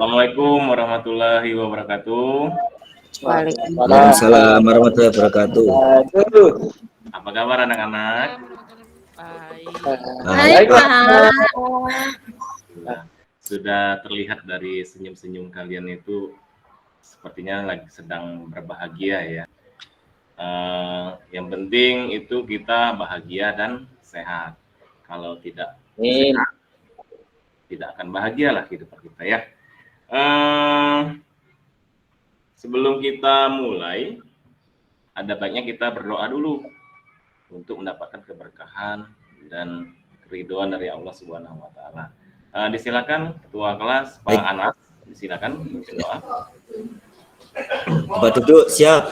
Assalamualaikum warahmatullahi wabarakatuh. Waalaikumsalam warahmatullahi wabarakatuh. Apa kabar anak-anak? Baik, Pak. Sudah terlihat dari senyum-senyum kalian itu sepertinya lagi sedang berbahagia ya. Yang penting itu kita bahagia dan sehat. Kalau tidak sehat, tidak akan bahagia lah kehidupan kita ya. Sebelum kita mulai, ada baiknya kita berdoa dulu untuk mendapatkan keberkahan dan keridhaan dari Allah Subhanahu wa taala. Disilakan ketua kelas Pak Anas, disilakan berdoa. Tempat duduk siap.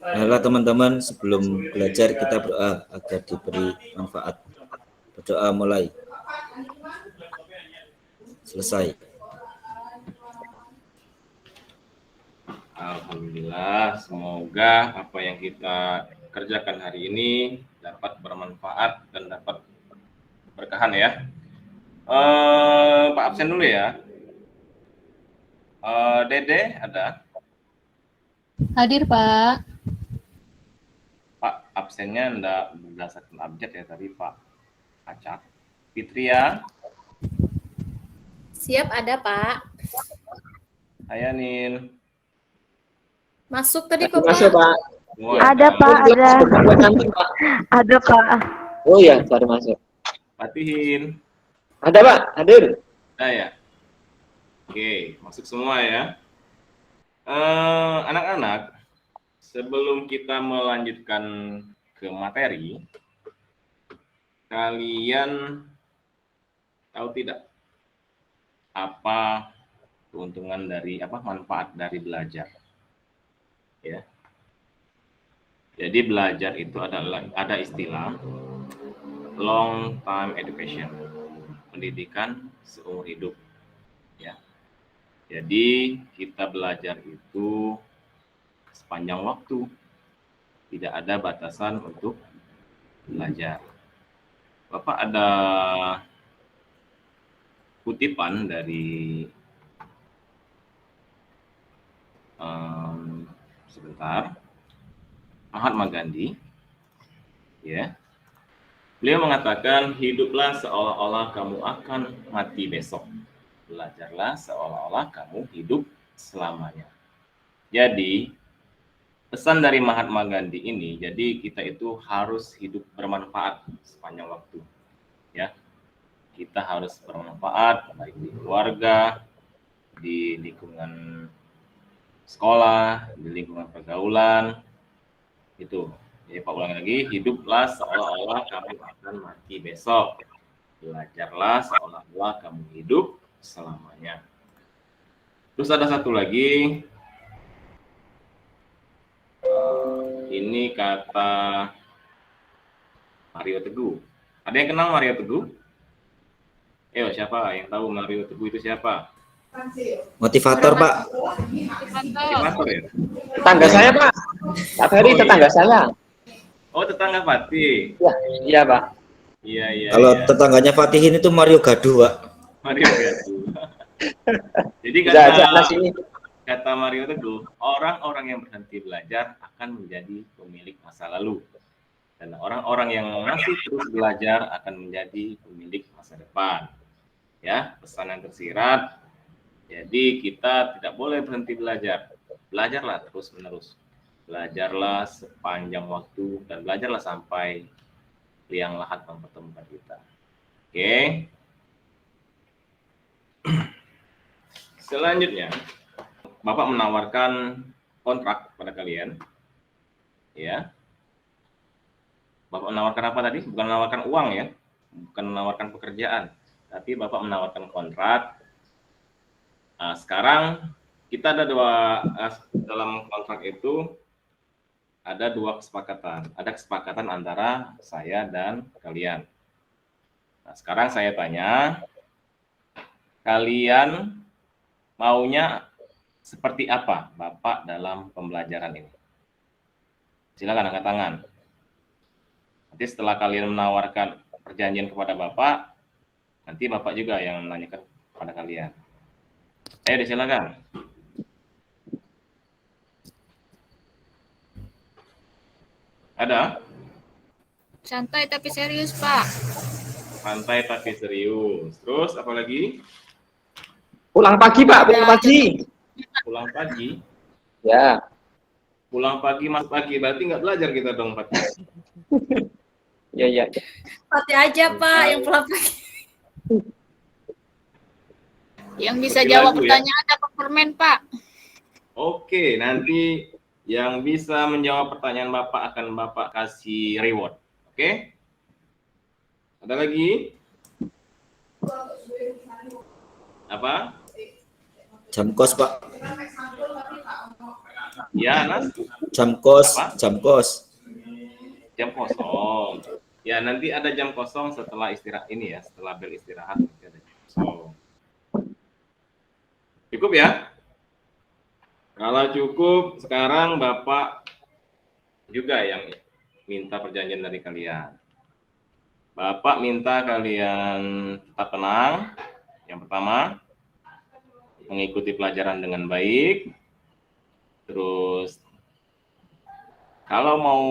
Ayolah teman-teman, sebelum belajar kita berdoa agar diberi manfaat. Berdoa mulai. Selesai. Alhamdulillah, semoga apa yang kita kerjakan hari ini dapat bermanfaat dan dapat berkahan ya. Pak absen dulu ya. Dede ada? Hadir, Pak. Pak absennya enggak berdasarkan abjad ya, tapi Pak Acak. Fitria? Siap, ada, Pak. Hayanin? Masuk tadi kok, Masuk, Pak. Ada, Pak, ada. Ada, Pak. Oh iya, baru masuk. Fatihin? Ada, Pak. Hadir. Ada ya? Oke, masuk semua ya. Anak-anak, sebelum kita melanjutkan ke materi, kalian tahu tidak apa keuntungan dari manfaat dari belajar? Ya. Jadi belajar itu ada istilah long time education, pendidikan seumur hidup. Ya. Jadi kita belajar itu sepanjang waktu, tidak ada batasan untuk belajar. Bapak ada kutipan dari sebentar, Mahatma Gandhi, ya. Beliau mengatakan, hiduplah seolah-olah kamu akan mati besok. Belajarlah seolah-olah kamu hidup selamanya. Jadi, pesan dari Mahatma Gandhi ini, jadi kita itu harus hidup bermanfaat sepanjang waktu. Ya. Kita harus bermanfaat baik di keluarga, di lingkungan sekolah, di lingkungan pergaulan. Itu. Jadi Pak ulangi lagi, hiduplah seolah-olah kamu akan mati besok. Belajarlah seolah-olah kamu hidup selamanya. Terus ada satu lagi, ini kata Mario Teguh. Ada yang kenal Mario Teguh? Siapa yang tahu Mario Teguh itu siapa? Motivator, Pak. Motivator ya? Tetangga saya, Pak. Pak Ferry, tetangga saya. Oh, tetangga Fatih. Ya, iya, Pak. Iya. Kalau tetangganya Fatihin itu Mario Gaduh, Pak. Mario Teguh. Jadi kata Mario Teguh, orang-orang yang berhenti belajar akan menjadi pemilik masa lalu. Dan orang-orang yang masih terus belajar akan menjadi pemilik masa depan. Ya, pesan yang tersirat. Jadi kita tidak boleh berhenti belajar. Belajarlah terus-menerus. Belajarlah sepanjang waktu dan belajarlah sampai liang lahat mempertemukan kita. Oke. Selanjutnya, Bapak menawarkan kontrak pada kalian. Ya. Bapak menawarkan apa tadi? Bukan menawarkan uang ya. Bukan menawarkan pekerjaan, tapi Bapak menawarkan kontrak. Sekarang kita ada dalam kontrak itu ada dua kesepakatan. Ada kesepakatan antara saya dan kalian. Nah, sekarang saya tanya, kalian maunya seperti apa Bapak dalam pembelajaran ini? Silakan angkat tangan. Nanti setelah kalian menawarkan perjanjian kepada Bapak, nanti Bapak juga yang menanyakan kepada kalian. Ayo disilakan. Ada? Santai tapi serius, Pak. Santai tapi serius. Terus apa lagi? Pulang pagi, Pak. Pulang pagi. Pulang pagi. Ya. Pulang pagi, mas pagi. Berarti nggak belajar kita dong pagi. Ya, ya. Pati aja Pak yang pulang pagi. Yang bisa Oke, jawab lagu ya. pertanyaan dapat permen, Pak. Oke, nanti yang bisa menjawab pertanyaan Bapak akan Bapak kasih reward. Oke? Ada lagi? Apa? Jam kos, Pak. Ya, Nas? Jam kos, Apa? jam kos. Jam kosong. Ya, nanti ada jam kosong setelah istirahat ini ya, setelah bel istirahat nanti ada jam kosong. Cukup ya? Kalau cukup, sekarang Bapak juga yang minta perjanjian dari kalian. Bapak minta kalian tetap tenang. Yang pertama, mengikuti pelajaran dengan baik. Terus, kalau mau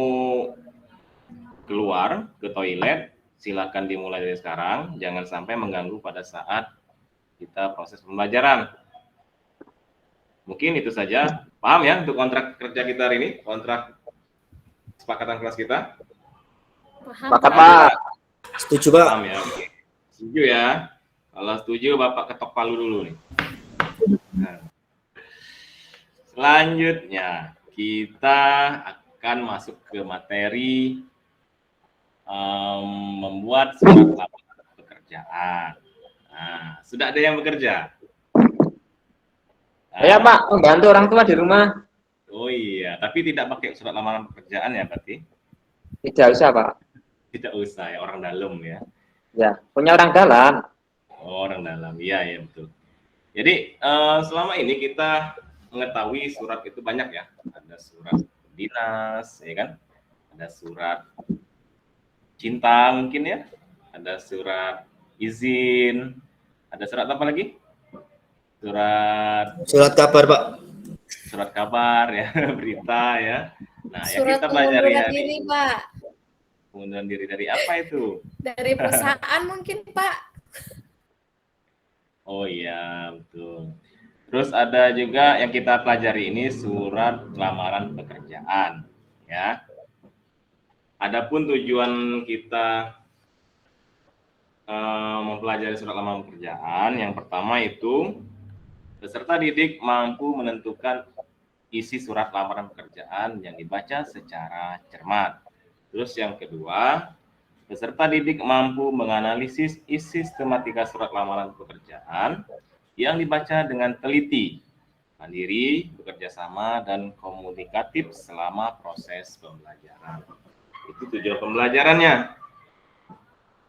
keluar ke toilet, silakan dimulai dari sekarang. Jangan sampai mengganggu pada saat kita proses pembelajaran. Mungkin itu saja. Paham ya untuk kontrak kerja kita hari ini? Kontrak kesepakatan kelas kita? Paham. Sepakat, Pak. Setuju, Pak. Paham ya? Oke. Setuju ya? Kalau setuju, Bapak ketok palu dulu nih. Nah. Selanjutnya, kita akan masuk ke materi membuat surat lamaran pekerjaan. Nah, sudah ada yang bekerja? Nah, Ya, Pak. Membantu orang tua di rumah. oh iya, tapi tidak pakai surat lamaran pekerjaan ya berarti? Tidak usah, Pak. Tidak usah ya, orang dalam ya. Ya, punya orang dalam. Oh, orang dalam, iya ya betul. Jadi selama ini kita mengetahui surat itu banyak ya. Ada surat dinas, ya kan? Ada surat cinta mungkin ya. Ada surat izin. Ada surat apa lagi? Surat kabar, Pak. Surat kabar ya, berita ya. Nah, yang Surat kita pelajari pengunduran hari diri Pak. pengunduran diri dari apa itu? Dari perusahaan mungkin Pak. Oh iya, betul. Terus ada juga yang kita pelajari ini surat lamaran pekerjaan, ya. Adapun tujuan kita mempelajari surat lamaran pekerjaan, yang pertama itu peserta didik mampu menentukan isi surat lamaran pekerjaan yang dibaca secara cermat. Terus yang kedua, peserta didik mampu menganalisis isi sistematika surat lamaran pekerjaan yang dibaca dengan teliti, mandiri, bekerja sama, dan komunikatif selama proses pembelajaran. Itu tujuan pembelajarannya.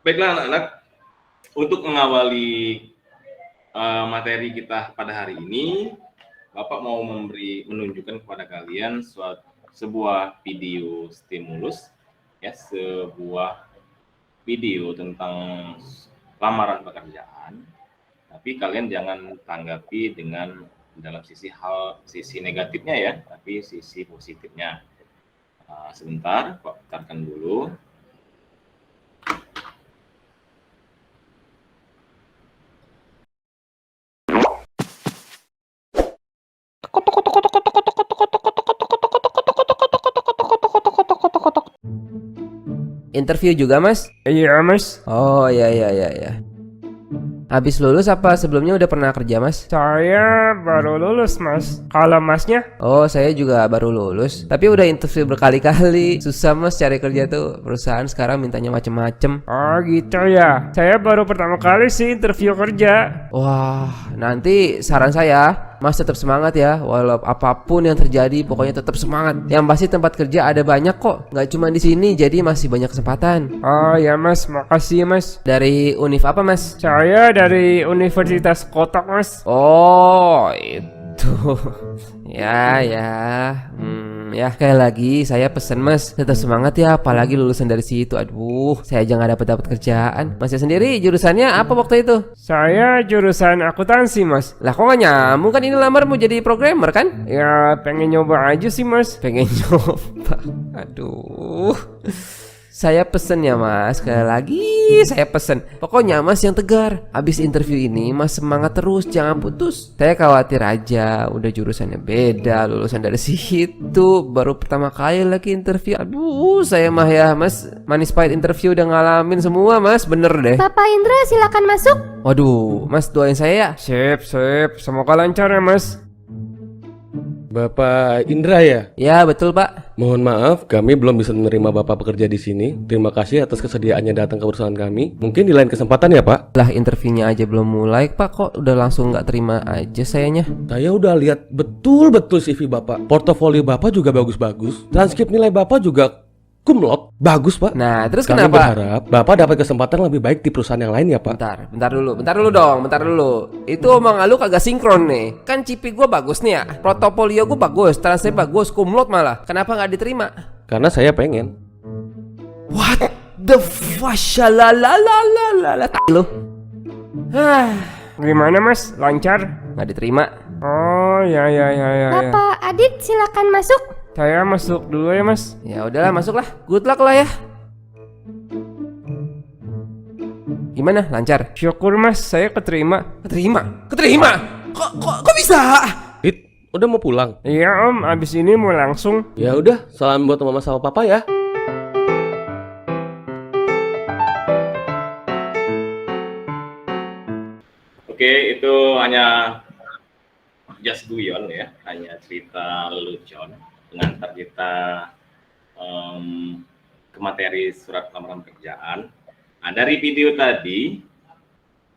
Baiklah anak-anak, untuk mengawali materi kita pada hari ini, Bapak mau menunjukkan kepada kalian sebuah video stimulus, ya, sebuah video tentang lamaran pekerjaan. Tapi kalian jangan tanggapi dengan dalam sisi negatifnya ya, tapi sisi positifnya. Sebentar, Pak putarkan dulu. Interview juga, Mas? Iya, Mas. Oh, ya. Habis lulus apa sebelumnya udah pernah kerja, Mas? Saya baru lulus, Mas. Kalau Masnya? Oh, saya juga baru lulus. Tapi udah interview berkali-kali. Susah, Mas, cari kerja tuh. Perusahaan sekarang mintanya macem-macem. Oh, gitu ya. Saya baru pertama kali sih interview kerja. Wah, nanti saran saya, Mas tetap semangat ya. Walau apapun yang terjadi, pokoknya tetap semangat. Yang pasti tempat kerja ada banyak kok. Nggak cuma di sini, jadi masih banyak kesempatan. Oh ya, Mas. Makasih, Mas. Dari univ apa, Mas? Saya dari Universitas Kotak, Mas. Oh, itu. Ya. Ya sekali lagi saya pesen Mas, tetap semangat ya, apalagi lulusan dari situ. Aduh, saya aja nggak dapat kerjaan. Masnya sendiri jurusannya apa waktu itu? Saya jurusan akuntansi, Mas. Lah kok gak nyambung, kan ini lamar mau jadi programmer kan? Ya, pengen nyoba aja sih, Mas. Pengen nyoba. Aduh. Saya pesen ya Mas, sekali lagi saya pesen. Pokoknya Mas yang tegar. Habis interview ini Mas semangat terus, jangan putus. Saya khawatir aja, udah jurusannya beda, lulusan dari situ, baru pertama kali lagi interview. Aduh, saya mah ya Mas, manis pahit interview udah ngalamin semua Mas, bener deh. Bapak Indra silakan masuk. Waduh, Mas doain saya ya. Sip, semoga lancar ya, Mas. Bapak Indra ya? Ya betul Pak. Mohon maaf, kami belum bisa menerima Bapak bekerja di sini. Terima kasih atas kesediaannya datang ke perusahaan kami. Mungkin di lain kesempatan ya Pak? Lah interviewnya aja belum mulai Pak, kok udah langsung nggak terima aja sayanya? Saya udah lihat betul-betul CV Bapak. Portofolio Bapak juga bagus-bagus. Transkrip nilai Bapak juga kumlot, bagus Pak. Nah terus Kami kenapa? berharap Bapak dapat kesempatan lebih baik di perusahaan yang lain ya Pak. Bentar dulu. Itu omong lu kagak sinkron nih. Kan CV gue bagus nih ya, portofolio gue bagus, transkrip bagus, kumlot malah. Kenapa nggak diterima? Karena saya pengen. What the fashalalalalalala lu? Gimana, Mas? Lancar? Nggak diterima. Oh, ya. Bapak Adit silakan masuk. Saya masuk dulu ya, Mas. Ya udahlah, masuklah. Good luck lah ya. Gimana? Lancar? Syukur, Mas. Saya keterima. Keterima? Kok bisa? Dit, udah mau pulang? Iya, Om. Abis ini mau langsung. Ya udah, salam buat mama sama papa ya. Oke, itu hanya just guyon ya, hanya cerita lelucon pengantar kita ke materi surat lamaran pekerjaan. Nah, dari video tadi,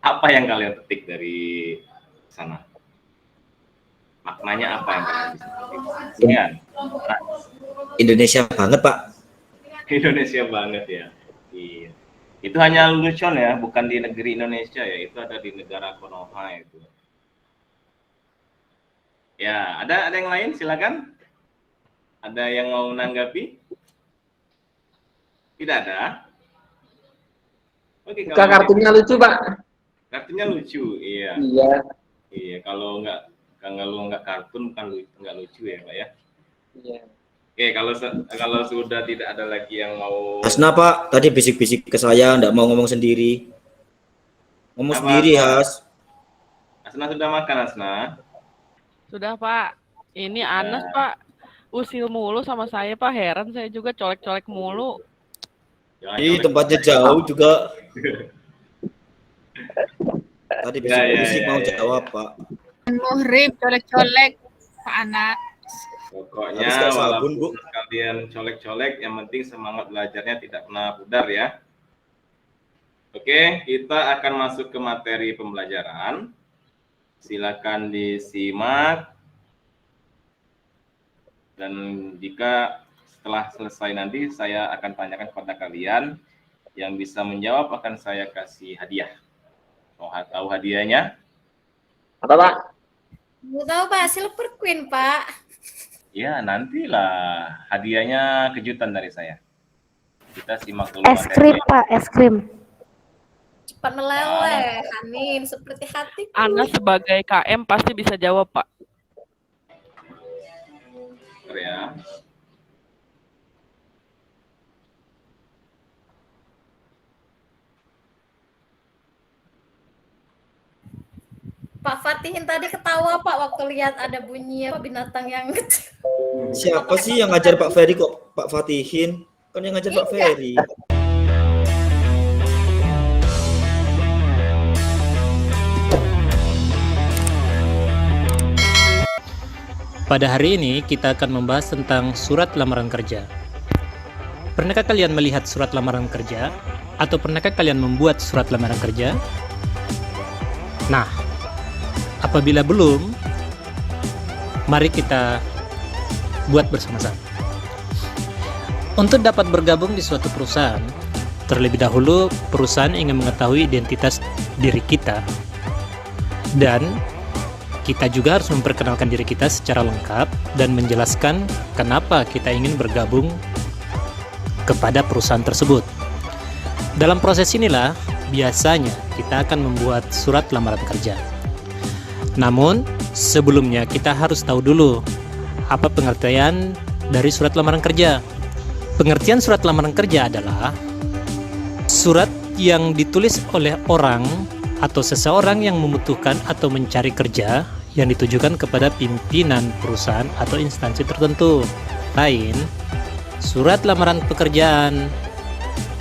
apa yang kalian petik dari sana? Maknanya apa yang kalian bisa petik? Ya. Nah, Indonesia banget Pak. Indonesia banget ya. Iya. Itu hanya lelucon ya, bukan di negeri Indonesia ya, itu ada di negara Konoha itu. Ya, ada yang lain silakan. Ada yang mau menanggapi? Tidak ada. Oke, kalau Kartunya lucu Pak. kartunya lucu, iya. Iya, kalau nggak kartun bukan nggak lucu ya, Pak ya. Iya. Oke, kalau sudah tidak ada lagi yang mau. Hasna Pak, tadi bisik-bisik ke saya, nggak mau ngomong sendiri. Ngomong sendiri, Has. Hasna sudah makan, Hasna? Sudah Pak. Ini Anas Pak. Usil mulu sama saya Pak. Heran saya juga colek-colek mulu. Ih, tempatnya jauh juga. Tadi bisik-bisik mau jawab Pak. Muhrib colek-colek Pak Anak. Pokoknya walaupun kalian colek-colek, yang penting semangat belajarnya tidak pernah pudar ya. Oke, kita akan masuk ke materi pembelajaran. Silakan disimak. Dan jika setelah selesai nanti saya akan tanyakan kepada kalian, yang bisa menjawab akan saya kasih hadiah. Mau tahu hadiahnya? Apa Pak? Mau tahu Pak, Silver Queen Pak. Ya, nantilah hadiahnya kejutan dari saya. Kita simak dulu. Es krim Pak, es krim. Cepat meleleh, Amin, seperti hatiku. Anas sebagai KM pasti bisa jawab Pak. Ya. Pak Fatihin tadi ketawa Pak waktu lihat ada bunyi apa binatang yang kecil. Siapa sih yang ngajar Pak Ferry kok Pak Fatihin? Kan yang ngajar Pak Ferry. Pada hari ini kita akan membahas tentang surat lamaran kerja. Pernahkah kalian melihat surat lamaran kerja? Atau pernahkah kalian membuat surat lamaran kerja? Nah, apabila belum, mari kita buat bersama-sama. Untuk dapat bergabung di suatu perusahaan, terlebih dahulu perusahaan ingin mengetahui identitas diri kita dan kita juga harus memperkenalkan diri kita secara lengkap dan menjelaskan kenapa kita ingin bergabung kepada perusahaan tersebut. Dalam proses inilah biasanya kita akan membuat surat lamaran kerja. Namun, sebelumnya kita harus tahu dulu apa pengertian dari surat lamaran kerja. Pengertian surat lamaran kerja adalah surat yang ditulis oleh orang atau seseorang yang membutuhkan atau mencari kerja yang ditujukan kepada pimpinan perusahaan atau instansi tertentu. Lain, surat lamaran pekerjaan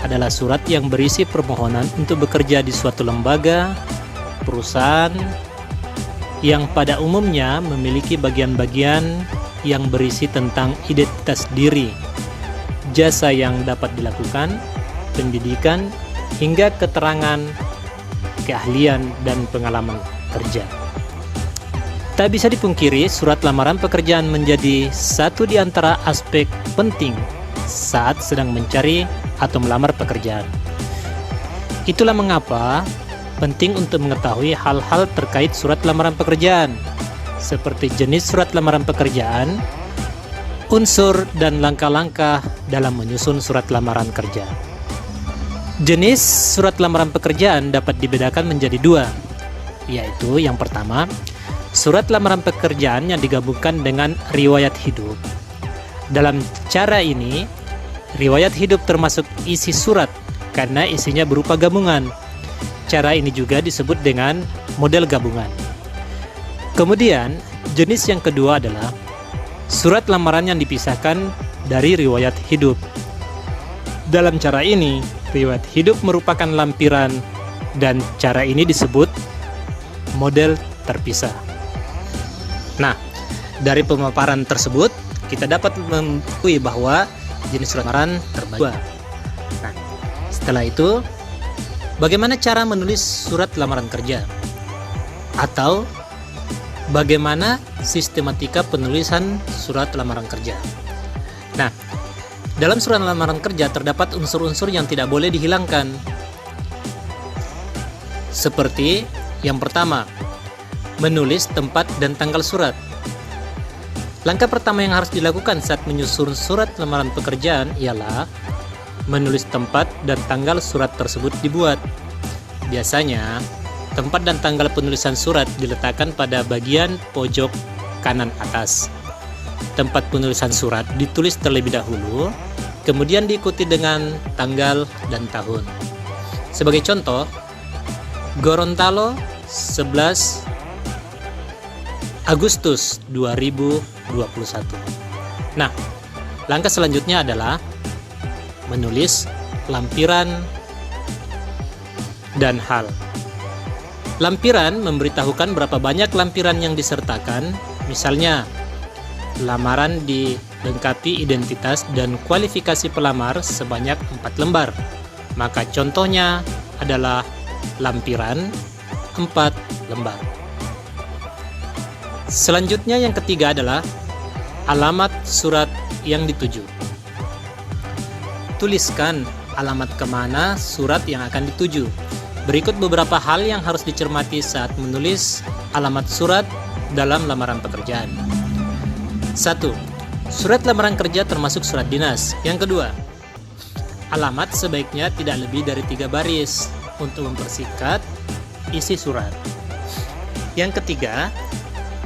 adalah surat yang berisi permohonan untuk bekerja di suatu lembaga, perusahaan, yang pada umumnya memiliki bagian-bagian yang berisi tentang identitas diri, jasa yang dapat dilakukan, pendidikan, hingga keterangan keahlian dan pengalaman kerja. Tak bisa dipungkiri, surat lamaran pekerjaan menjadi satu di antara aspek penting saat sedang mencari atau melamar pekerjaan. Itulah mengapa penting untuk mengetahui hal-hal terkait surat lamaran pekerjaan, seperti jenis surat lamaran pekerjaan, unsur dan langkah-langkah dalam menyusun surat lamaran kerja. Jenis surat lamaran pekerjaan dapat dibedakan menjadi dua, yaitu yang pertama, surat lamaran pekerjaan yang digabungkan dengan riwayat hidup. Dalam cara ini, riwayat hidup termasuk isi surat karena isinya berupa gabungan. Cara ini juga disebut dengan model gabungan. Kemudian, jenis yang kedua adalah surat lamaran yang dipisahkan dari riwayat hidup. Dalam cara ini, riwayat hidup merupakan lampiran dan cara ini disebut model terpisah. Nah, dari pemaparan tersebut, kita dapat mengetahui bahwa jenis surat lamaran terbagi. Nah, setelah itu, bagaimana cara menulis surat lamaran kerja? Atau bagaimana sistematika penulisan surat lamaran kerja? Nah, dalam surat lamaran kerja terdapat unsur-unsur yang tidak boleh dihilangkan. Seperti yang pertama, menulis tempat dan tanggal surat. Langkah pertama yang harus dilakukan saat menyusun surat lamaran pekerjaan ialah menulis tempat dan tanggal surat tersebut dibuat. Biasanya, tempat dan tanggal penulisan surat diletakkan pada bagian pojok kanan atas. Tempat penulisan surat ditulis terlebih dahulu, kemudian diikuti dengan tanggal dan tahun. Sebagai contoh, Gorontalo 11 Agustus 2021. Nah, langkah selanjutnya adalah menulis lampiran dan hal. Lampiran memberitahukan berapa banyak lampiran yang disertakan, misalnya lamaran dilengkapi identitas dan kualifikasi pelamar sebanyak 4 lembar. Maka contohnya adalah lampiran 4 lembar. Selanjutnya yang ketiga adalah alamat surat yang dituju. Tuliskan alamat kemana surat yang akan dituju. Berikut beberapa hal yang harus dicermati saat menulis alamat surat dalam lamaran pekerjaan. 1. Surat lamaran kerja termasuk surat dinas. Yang kedua, alamat sebaiknya tidak lebih dari 3 baris untuk mempersingkat isi surat. Yang ketiga,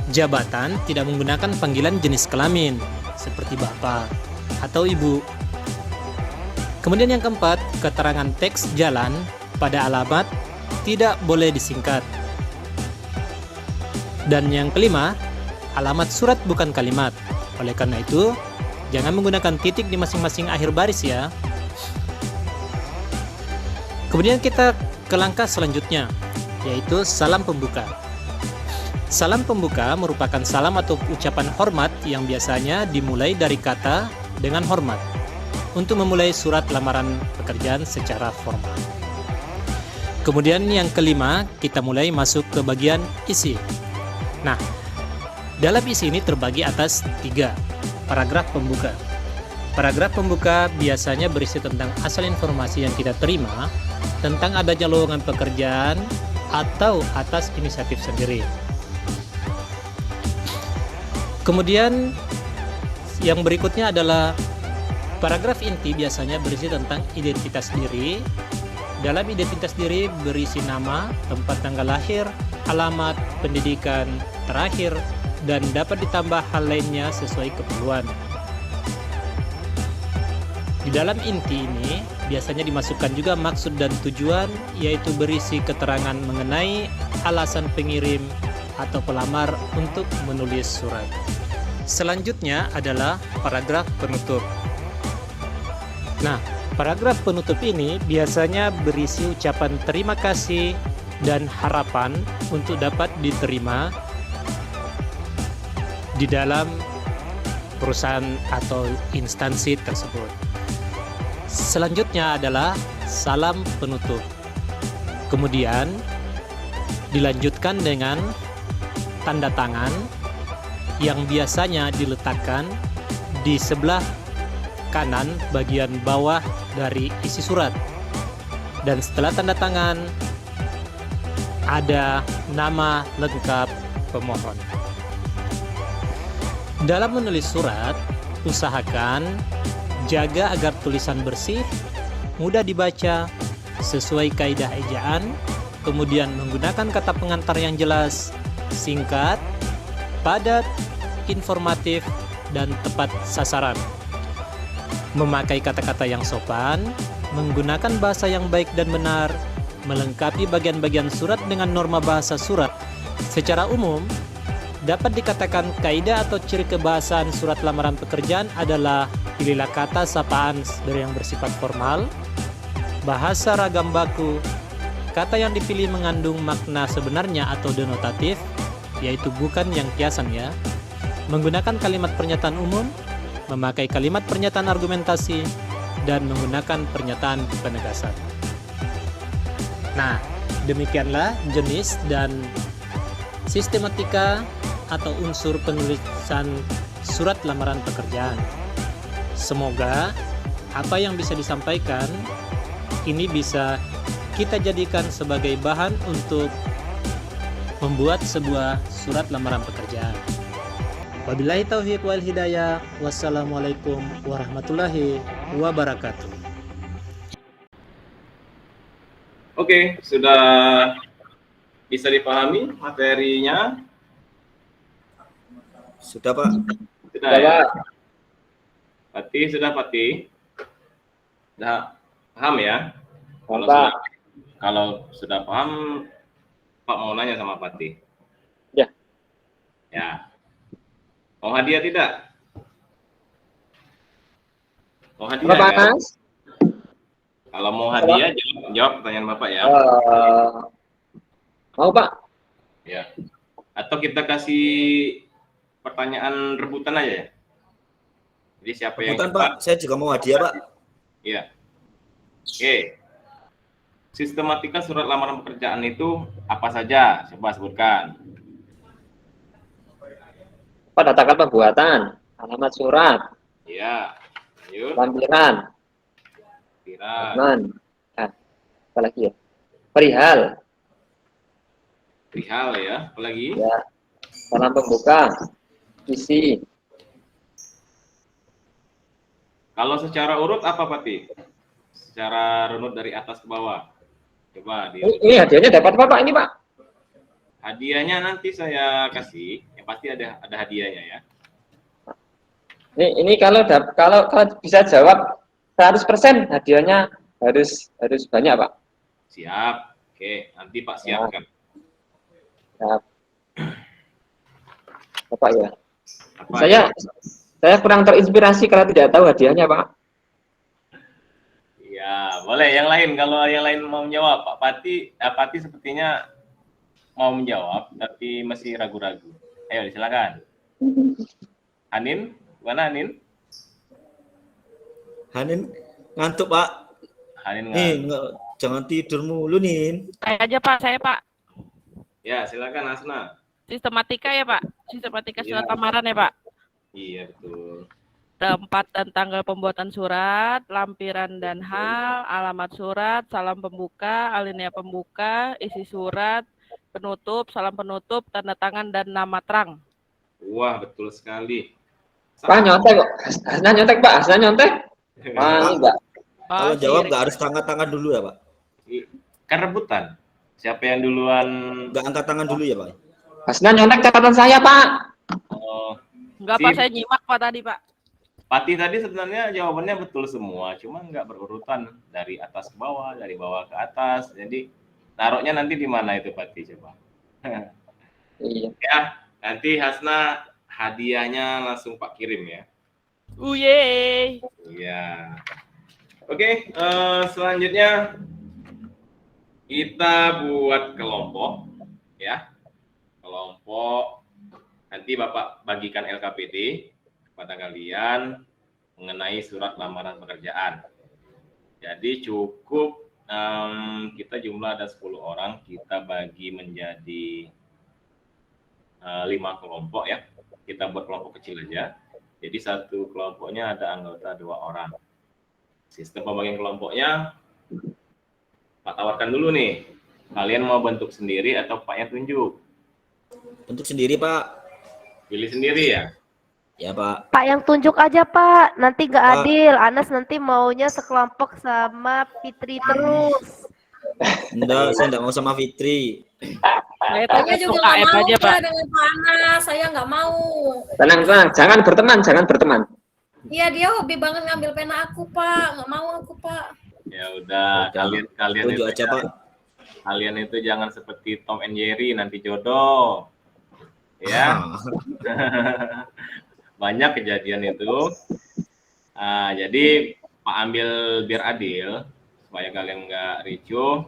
jabatan tidak menggunakan panggilan jenis kelamin seperti bapak atau ibu. Kemudian yang keempat, keterangan teks jalan pada alamat tidak boleh disingkat. Dan yang kelima, alamat surat bukan kalimat. Oleh karena itu, jangan menggunakan titik di masing-masing akhir baris ya. Kemudian kita ke langkah selanjutnya, yaitu salam pembuka. Salam pembuka merupakan salam atau ucapan hormat yang biasanya dimulai dari kata dengan hormat untuk memulai surat lamaran pekerjaan secara formal. Kemudian yang kelima, kita mulai masuk ke bagian isi. Nah, dalam isi ini terbagi atas 3 paragraf pembuka. Paragraf pembuka biasanya berisi tentang asal informasi yang kita terima tentang adanya lowongan pekerjaan atau atas inisiatif sendiri. Kemudian yang berikutnya adalah paragraf inti, biasanya berisi tentang identitas diri. Dalam identitas diri berisi nama, tempat tanggal lahir, alamat, pendidikan terakhir, dan dapat ditambah hal lainnya sesuai keperluan. Di dalam inti ini biasanya dimasukkan juga maksud dan tujuan, yaitu berisi keterangan mengenai alasan pengirim atau pelamar untuk menulis surat. Selanjutnya adalah paragraf penutup. Nah, paragraf penutup ini biasanya berisi ucapan terima kasih dan harapan untuk dapat diterima di dalam perusahaan atau instansi tersebut. Selanjutnya adalah salam penutup. Kemudian dilanjutkan dengan tanda tangan yang biasanya diletakkan di sebelah kanan bagian bawah dari isi surat. Dan setelah tanda tangan ada nama lengkap pemohon. Dalam menulis surat, usahakan jaga agar tulisan bersih, mudah dibaca, sesuai kaidah ejaan, kemudian menggunakan kata pengantar yang jelas, singkat, padat, informatif, dan tepat sasaran. Memakai kata-kata yang sopan, menggunakan bahasa yang baik dan benar, melengkapi bagian-bagian surat dengan norma bahasa surat. Secara umum, dapat dikatakan kaidah atau ciri kebahasaan surat lamaran pekerjaan adalah pilihlah kata sapaan dari yang bersifat formal, bahasa ragam baku, kata yang dipilih mengandung makna sebenarnya atau denotatif, yaitu bukan yang kiasan ya. Menggunakan kalimat pernyataan umum, memakai kalimat pernyataan argumentasi, dan menggunakan pernyataan penegasan. Nah, demikianlah jenis dan sistematika atau unsur penulisan surat lamaran pekerjaan. Semoga apa yang bisa disampaikan ini bisa kita jadikan sebagai bahan untuk membuat sebuah surat lamaran pekerjaan. Wabillahi taufiq wal hidayah. Wassalamualaikum warahmatullahi wabarakatuh. Oke, sudah bisa dipahami materinya? Sudah, Pak. Sudah ya? Pati, sudah Pati? Sudah paham ya? Kalau sudah paham, Pak mau nanya sama Pati. Ya. Ya. Mau hadiah tidak? Mau hadiah Bapak kan? Mas? Kalau mau hadiah, jawab pertanyaan Bapak ya. Mau Pak? Ya. Atau kita kasih pertanyaan rebutan aja ya? Jadi siapa yang Rebutan, cepat? Pak. Saya juga mau hadiah, Pak. Iya. Oke. Sistematika surat lamaran pekerjaan itu apa saja? Coba sebutkan. Datakan pembuatan, alamat surat, Iya. Lanjut. lampiran, Perihal. apa lagi ya? Perihal, Ya. Apa lagi? ya. Salam pembuka, isi. Kalau secara urut apa Pati? Secara runut dari atas ke bawah. Coba Ini hadiahnya dapat apa Pak? Ini Pak? Hadiahnya nanti saya kasih. Yang pasti ada hadiahnya ya. Ini kalau bisa jawab 100% hadiahnya harus banyak Pak. Siap. Oke, nanti Pak siapkan. Siap. Bapak ya. Apa Saya kurang terinspirasi kalau tidak tahu hadiahnya Pak. Ya, boleh. Yang lain, kalau yang lain mau menjawab, Pak Pati sepertinya mau menjawab, tapi masih ragu-ragu. Ayo, silakan. Hanin, mana Hanin? Hanin ngantuk, Pak. Hanin Jangan tidur mulu, Nin. Saya aja Pak, saya Pak. Ya, silakan Asna. Sistematika ya Pak, sistematika Iya. surat lamaran ya Pak. Iya, betul. Tempat dan tanggal pembuatan surat, lampiran dan hal, alamat surat, salam pembuka, alinea pembuka, isi surat, penutup, salam penutup, tanda tangan dan nama terang. Wah, betul sekali. Pak nyontek kok. Hasna nyontek Pak, Hasna nyontek. Wah, enggak. Kalau jawab nggak harus angkat tangan dulu ya Pak? Kan rebutan. Siapa yang duluan? Nggak angkat tangan dulu ya Pak? Hasna nyontek catatan saya Pak. Oh, Enggak Pak, saya nyimak Pak tadi Pak. Pati tadi sebenarnya jawabannya betul semua, cuma nggak berurutan dari atas ke bawah, dari bawah ke atas. Jadi taruhnya nanti di mana itu Pati coba? Iya. Ya, nanti Hasna hadiahnya langsung Pak kirim ya. Uye. Iya. Oke, selanjutnya kita buat kelompok ya. Kelompok nanti Bapak bagikan LKPD kepada kalian mengenai surat lamaran pekerjaan. Jadi cukup kita jumlah ada 10 orang, kita bagi menjadi 5 kelompok ya. Kita buat kelompok kecil aja. Jadi satu kelompoknya ada anggota 2 orang. Sistem pembagian kelompoknya Pak tawarkan dulu nih. Kalian mau bentuk sendiri atau Pak yang tunjuk? Bentuk sendiri Pak. Pilih sendiri ya? Ya Pak. Pak yang tunjuk aja Pak, nanti gak adil. Anas nanti maunya sekelompok sama Fitri terus. Enggak, saya enggak mau sama Fitri. Saya juga nggak mau Pak dengan Pak Anas, saya nggak mau. Tenang, jangan berteman. Iya, dia hobi banget ngambil pena aku Pak, nggak mau aku Pak. Ya udah, kalian tunjuk itu aja Pak. Kalian itu jangan seperti Tom and Jerry nanti jodoh. Ya. Banyak kejadian itu. Jadi Pak ambil biar adil supaya kalian nggak ricuh.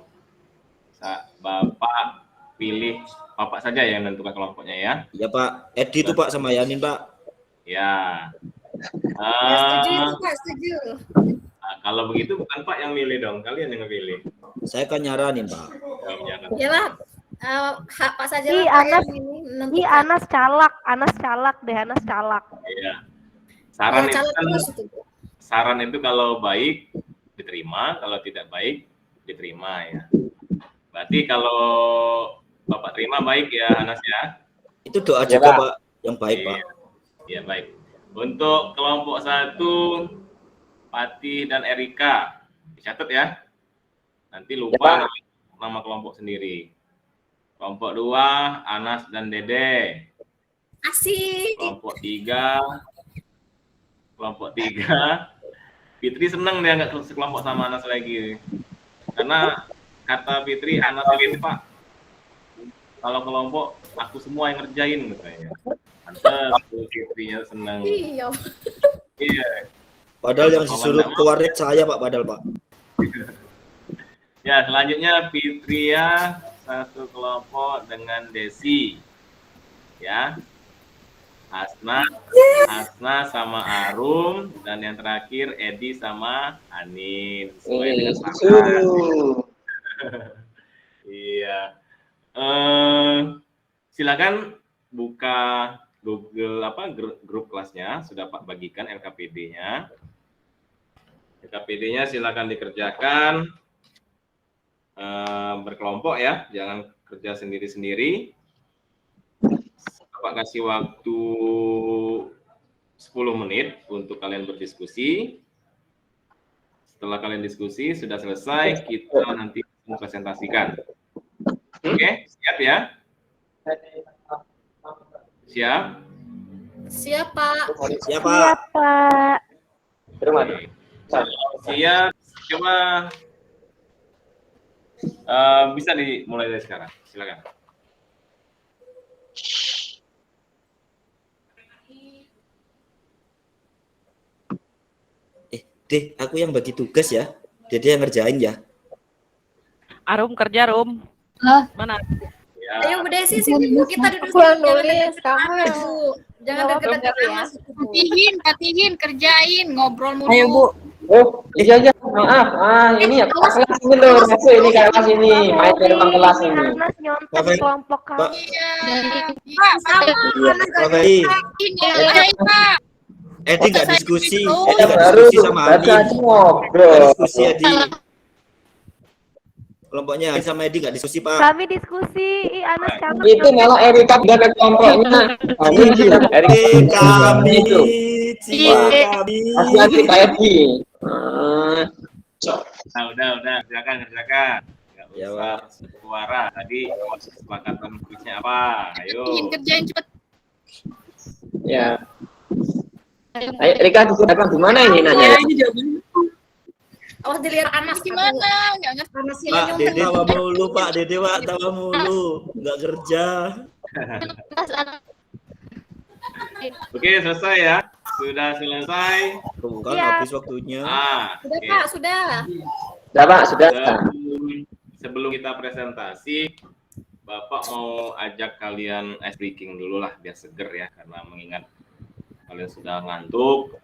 Bapak pilih Bapak saja yang menentukan kelompoknya ya. Iya Pak. Edi itu Pak sama Yanin Pak. Ya. Setuju itu Pak, setuju. Kalau begitu bukan Pak yang milih dong, kalian yang pilih. Saya kan nyaranin Pak. Iyalah, hak Pak saja Ih, lah. Anas, ih Anas calak deh, Anas calak. Iya. Saran itu kalau baik diterima, kalau tidak baik diterima ya. Berarti kalau Bapak terima baik ya Anas ya. Itu doa juga Pak, yang baik Pak. Iya baik. Untuk kelompok 1 Pati dan Erika dicatat ya. Nanti lupa nama kelompok sendiri. Kelompok 2 Anas dan Dede. Asik. Kelompok 3 Fitri seneng dia nggak sekelompok sama Anas lagi. Karena kata Fitri, Anas itu Pak, kalau kelompok aku semua yang ngerjain katanya. Pantes Fitrinya seneng. Iya. Iya. Padahal yang disuruh keluarin saya Pak, padahal Pak. Ya, selanjutnya Fitria satu kelompok dengan Desi. Ya. Hasna sama Arum, dan yang terakhir Edi sama Anin. Sesuai dengan saran. Iya. Silakan buka Google grup kelasnya, sudah Pak bagikan LKPD-nya. LKPD-nya silakan dikerjakan berkelompok ya, jangan kerja sendiri-sendiri. Pak kasih waktu 10 menit untuk kalian berdiskusi. Setelah kalian diskusi sudah selesai, kita nanti presentasikan. Oke, siap ya? Siap? Siap Pak. Siap Pak. Siap. Coba bisa dimulai dari sekarang. Silakan. Deh, aku yang bagi tugas ya. Dede yang ngerjain ya. Arum kerja, Rum. Mana? Ya. Ayo Bu Desi sini Bu, kita duduk. Aku yang nulis, kamu yang jangan dekat-dekat ya. Katihin, kerjain, ngobrol mulu. Ayo Bu. Oh, iya maaf. Ini ya kelas ini loh, masuk ini kelas ini, main dari kelas ini. Anas nyontek kelompok kamu. Pak, sama. Pak. Edi nggak diskusi, Edi baru sama Anin. ngobrol. Diskusi Edi. Kelompoknya sama Edi nggak diskusi Pak? Kami diskusi. Ih, Anas cabut. Itu malah Erika udah ke kelompoknya. Erika Kami itu. Hati-hati Kak Edi. Nah, udah, silakan. Nggak Ya, usah suara. Tadi kesepakatan kuisnya apa? Ayo. Kerjain cepet. Ya. Ayo, Erika di mana ini nanya? Awas dilihat Anas Gimana? Nggak ngerti. Anas sini Pak, nyumpet. Dede tawa mulu, Pak. Dede Pak, tawa mulu. Nggak kerja. Oke, selesai ya. Sudah selesai. Tuh kan Iya. habis waktunya. Sudah Oke. Pak, sudah. Sudah Pak, sudah. Sebelum kita presentasi, Bapak mau ajak kalian ice breaking dulu lah, biar seger ya, karena mengingat kalian sudah ngantuk,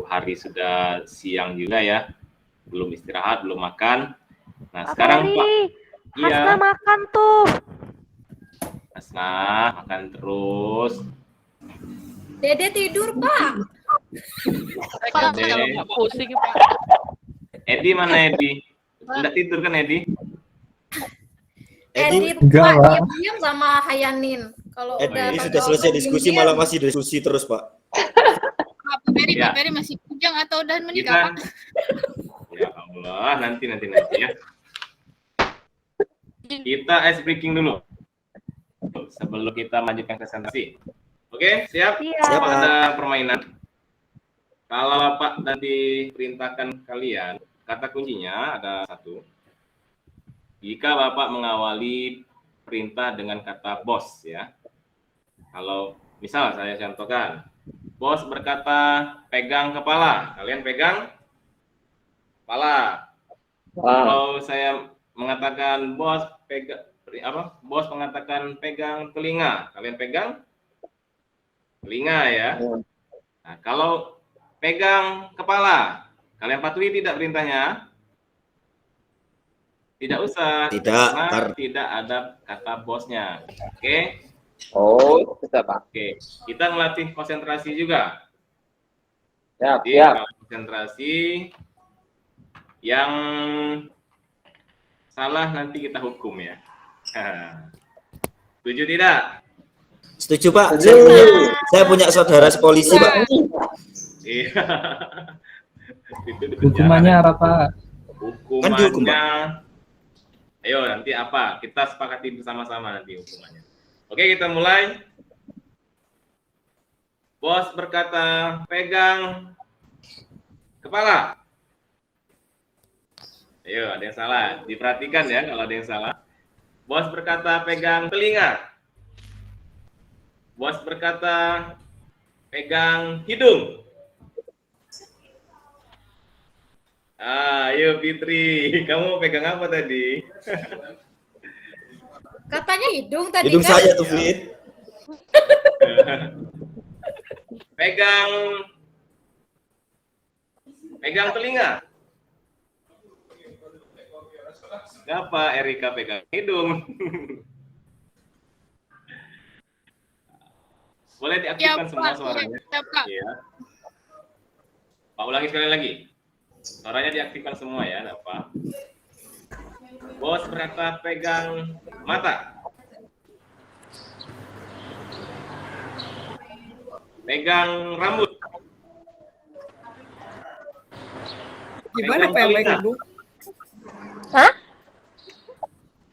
hari sudah siang juga ya, belum istirahat, belum makan. Nah, sekarang Pak, Hasna makan tuh. Hasna makan terus. Dede tidur, Pak. Dede. Pusing Pak. Edi mana Edi? Tidak tidur kan Edi? Edi enggak, Pak, Pak. diam sama Hayanin. Kalau udah Ini sudah selesai diskusi diem-diem. malah masih diskusi terus Pak. Pak Peri, Ya. Pak Peri masih bujang atau udah Kita, menikah, Pak? ya Allah, nanti ya. Kita ice breaking dulu sebelum kita lanjutkan presentasi. Oke, siap? Siap. Bapak ada permainan. Kalau Bapak nanti perintahkan kalian, kata kuncinya ada satu. Jika Bapak mengawali perintah dengan kata bos ya. Kalau misal saya contohkan, bos berkata pegang kepala, kalian pegang kepala. Kalau saya mengatakan bos pegang apa? Bos mengatakan pegang telinga, kalian pegang telinga ya. Nah, kalau pegang kepala, kalian patuhi tidak perintahnya? Tidak usah, Tidak, karena tidak ada kata bosnya. Oke? Oh, sudah Pak. Oke, kita melatih konsentrasi juga. Siap, Jadi, siap. kalau konsentrasi yang salah nanti kita hukum ya. Setuju tidak? Setuju Pak. Setuju. Saya punya saudara polisi Pak. Iya. Itu di Hukumannya penjara. apa Pak? Kan dihukum, Hukumannya, ayo nanti apa? Kita sepakati bersama-sama nanti hukumannya. Oke, kita mulai. Bos berkata, pegang kepala. Ayo, ada yang salah. Diperhatikan ya kalau ada yang salah. Bos berkata, pegang telinga. Bos berkata, pegang hidung. Ayo Fitri, kamu pegang apa tadi? Katanya hidung tadi Hidung kan. saya tuh Fit. Pegang telinga. Kenapa Erika pegang hidung? Boleh diaktifkan Ya, semua Pak. suaranya. Ya, Pak. Iya. Pak ulangi sekali lagi. Suaranya diaktifkan semua ya, enggak apa. Bos berkata pegang mata. Pegang rambut. Gimana Pak yang pegang dulu? Hah?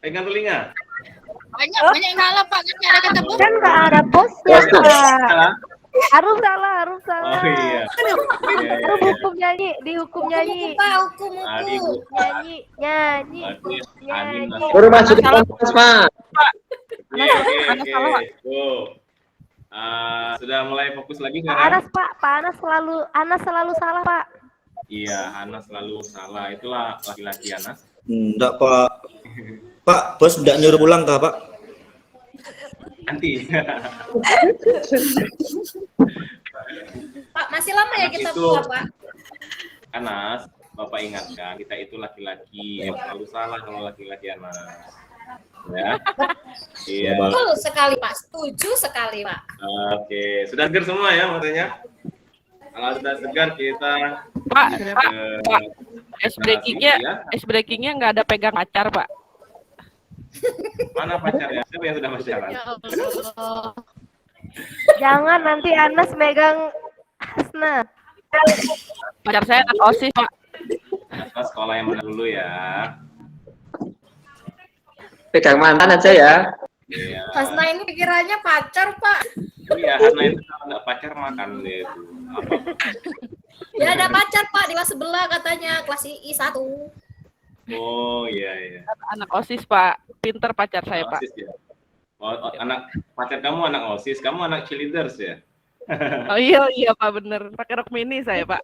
Pegang telinga. Banyak yang salah, Pak. Kan nggak ada kata bos. Kan nggak ada bosnya, Pak. Salah. Harus salah. Oh iya. Harus hukum nyanyi, dihukum nyanyi. Pak, hukum. Nyanyi. Baru masuk ke kelas Pak. Oke. Sudah mulai fokus lagi Pak sekarang? Anas, Pak. Pak Anas selalu salah, Pak. Iya, Anas selalu salah. Itulah laki-laki Anas. Enggak Pak. Pak, bos enggak nyuruh pulang kah Pak? Nanti. Pak, masih lama ya Anas kita itu- pulang, Pak? Anas, Bapak ingatkan, kita itu laki-laki yang selalu salah kalau laki-laki Anas. Ya. Iya. Betul sekali, Pak. Setuju sekali, Pak. Oke, sudah segar semua ya matanya? Kalau sudah segar kita Pak, Ice breakingnya nggak ada pegang pacar, Pak. Mana pacarnya? Siapa yang sudah pacaran? Ya Allah. Jangan nanti Anas megang Hasna. Pacar saya anak OSIS, Pak. Nah, sekolah yang benar dulu ya. Pegang mantan aja ya. Iya. Hasna ini pikirannya pacar, Pak. Iya, karena itu kalau nggak pacar makan deh itu. Apa? Ya ada pacar, Pak, di kelas sebelah katanya, kelas I1. Oh iya. Anak OSIS, Pak. Pinter pacar saya, Pak. OSIS ya. Oh, anak pacar kamu anak OSIS, kamu anak cheerleaders ya? Oh iya Pak, bener. Pakai rok mini saya, Pak.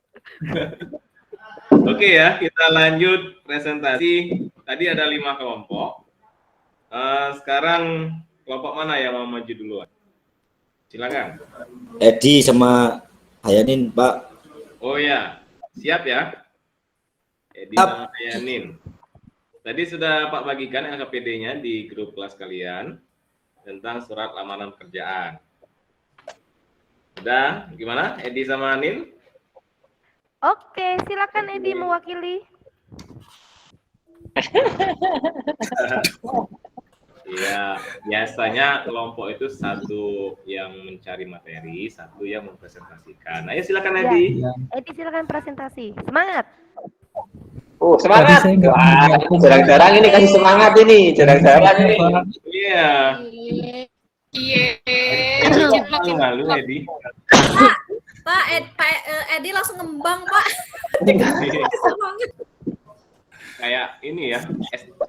Oke ya, kita lanjut presentasi. Tadi ada 5 kelompok. Sekarang kelompok mana yang mau maju duluan? Silakan. Edi sama Hayanin, Pak. Oh ya, siap ya. Edi sama Hayanin. Tadi sudah Pak bagikan LKPD-nya di grup kelas kalian tentang surat lamaran pekerjaan. Udah, gimana Edi sama Anin? Oke, silakan Edi mewakili. Iya, biasanya kelompok itu satu yang mencari materi, satu yang mempresentasikan. Ayo silakan Edi. Ya. Edi silakan presentasi. Semangat. Semangat. Wah, jarang-jarang ini kasih semangat ini, jarang-jarang ini. Iya. Iya. Malu Edi. Pak Edi langsung ngembang, Pak. Kayak ini ya,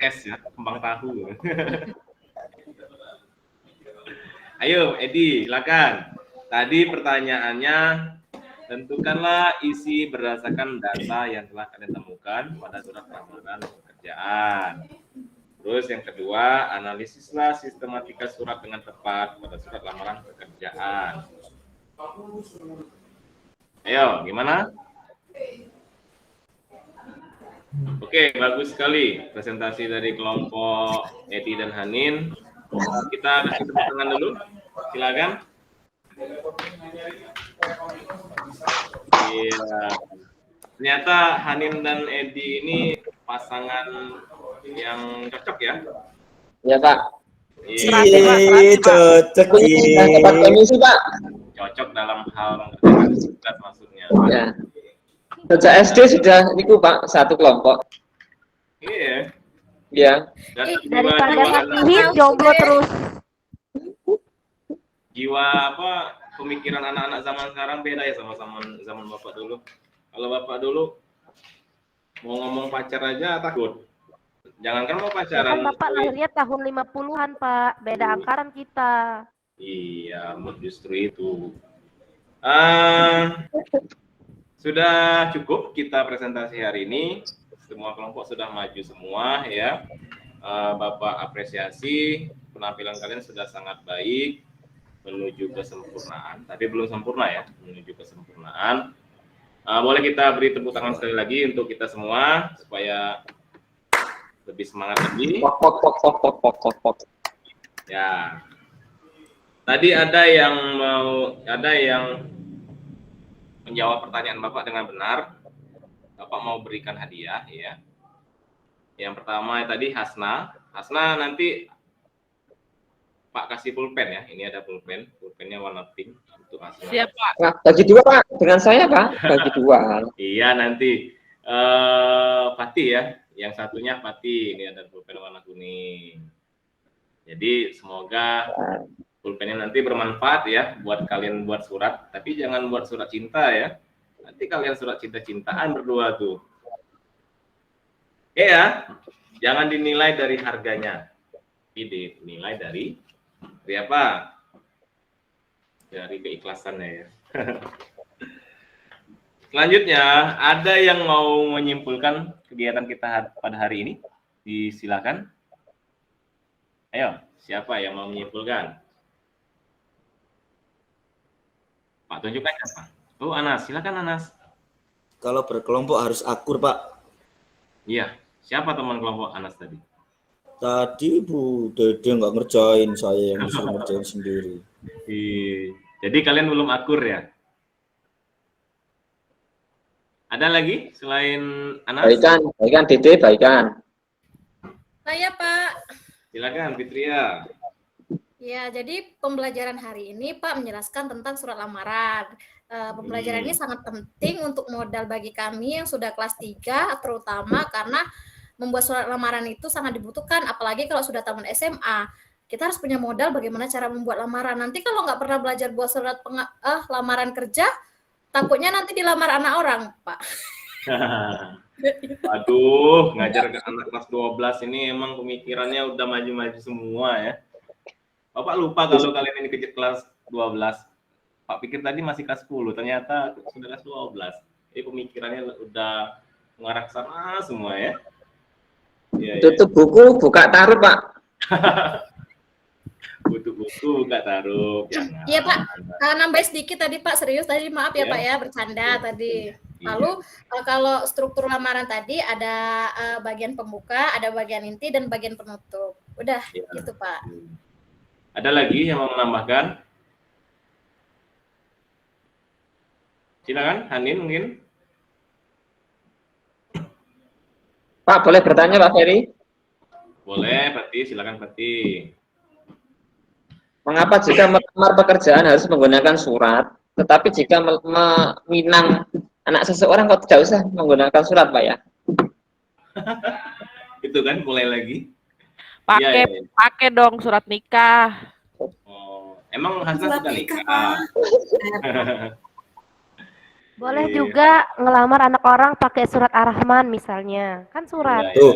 es ya, kembang tahu. Ayo Edi, silakan. Tadi pertanyaannya, tentukanlah isi berdasarkan data yang telah kalian temukan pada surat lamaran pekerjaan. Terus yang kedua, analisislah sistematika surat dengan tepat pada surat lamaran pekerjaan. Ayo, gimana? Oke, bagus sekali presentasi dari kelompok Edi dan Hanin. Kita kasih tepuk tangan dulu. Silakan. Iya. Ternyata Hanin dan Edi ini pasangan yang cocok ya. Iya, Pak. Iya, cocok. Dapat komisi, Pak. Cocok dalam hal mengerjakan tugas maksudnya. Ya. Sejak SD sudah niku, Pak, satu kelompok. Iya. Iya. Daripada ngasihin jomblo terus. Jiwa apa pemikiran anak-anak zaman sekarang beda ya sama zaman Bapak dulu. Kalau Bapak dulu mau ngomong pacar aja takut. Jangankan mau pacaran. Kan Bapak lahirnya tahun 50-an, Pak. Beda angkaran kita. Iya, justru itu. Sudah cukup kita presentasi hari ini. Semua kelompok sudah maju semua ya. Bapak apresiasi penampilan kalian sudah sangat baik menuju kesempurnaan. Tapi belum sempurna ya, menuju kesempurnaan. Boleh kita beri tepuk tangan sekali lagi untuk kita semua supaya lebih semangat lagi. Ya. Tadi ada yang menjawab pertanyaan Bapak dengan benar. Bapak mau berikan hadiah ya. Yang pertama tadi Hasna. Hasna nanti Pak kasih pulpen ya. Ini ada pulpen. Pulpennya warna pink untuk Hasna. Siap, Pak. Nah, bagi 2, Pak. Dengan saya, Pak. Bagi 2. Iya, nanti Pati ya. Yang satunya Pati. Ini ada pulpen warna kuning. Jadi semoga pulpennya nanti bermanfaat ya buat kalian buat surat, tapi jangan buat surat cinta ya. Nanti kalian surat cinta-cintaan berdua tuh. Oke ya, jangan dinilai dari harganya, tapi dinilai dari apa? Dari keikhlasannya ya. Selanjutnya, ada yang mau menyimpulkan kegiatan kita pada hari ini? Silakan. Ayo, siapa yang mau menyimpulkan? Pak, tunjukkan siapa? Oh, Anas. Silakan, Anas. Kalau berkelompok harus akur, Pak. Iya. Siapa teman kelompok Anas tadi? Tadi Bu Dede nggak ngerjain, saya yang disuruh ngerjain sendiri. Jadi kalian belum akur ya? Ada lagi selain Anas? Baikan Dede, baikan. Saya Pak. Silakan Fitria. Ya, jadi pembelajaran hari ini Pak menjelaskan tentang surat lamaran. Pembelajaran ini sangat penting untuk modal bagi kami yang sudah kelas 3, terutama karena membuat surat lamaran itu sangat dibutuhkan, apalagi kalau sudah tamat SMA. Kita harus punya modal bagaimana cara membuat lamaran. Nanti kalau nggak pernah belajar buat surat lamaran kerja, takutnya nanti dilamar anak orang, Pak. Aduh, ngajar ke anak kelas 12 ini emang pemikirannya udah maju-maju semua ya. Bapak lupa kalau kalian ini kelas 12. Pak pikir tadi masih kelas 10, ternyata sudah kelas 12. Jadi pemikirannya udah mengarah ke sana semua ya. Tutup buku, buka taruh, Pak. Buku buka taruh. Iya Pak, nambah sedikit tadi Pak, serius tadi, maaf ya Pak ya, bercanda tadi. Lalu kalau struktur lamaran tadi ada bagian pembuka, ada bagian inti, dan bagian penutup. Udah gitu Pak. Ada lagi yang mau menambahkan? Silakan, Hanin mungkin. Pak, boleh bertanya Pak Ferry? Boleh, Pati, silakan Pati. Mengapa jika melamar pekerjaan harus menggunakan surat, tetapi jika meminang anak seseorang kok tidak usah menggunakan surat, Pak ya? Itu kan mulai lagi. Pakai dong surat nikah. Oh, emang Hasna sudah nikah? Boleh juga ngelamar anak orang pakai surat Ar-Rahman misalnya, kan surat. Tuh,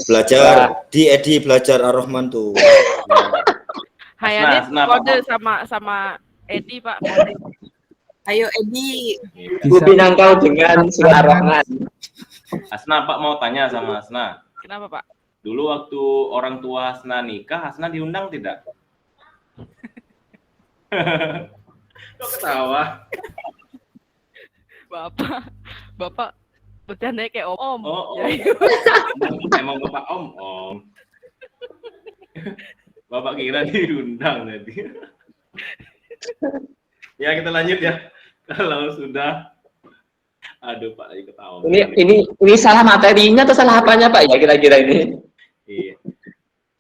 belajar di Edi belajar Ar-Rahman tuh. Hayanin kode sama Edi Pak. Kode. Ayo Edi. Kupinang kau dengan surat Ar-Rahman. Hasna, Pak mau tanya sama Hasna. Kenapa Pak? Dulu waktu orang tua Hasna nikah, Hasna diundang tidak? Kok ketawa? Bapak bercanda kayak om. Oh. Emang Bapak om. Bapak kira diundang tadi. Ya kita lanjut ya. Kalau sudah, aduh Pak lagi ketawa. Ini salah materinya atau salah apanya Pak ya kira-kira ini? Iya.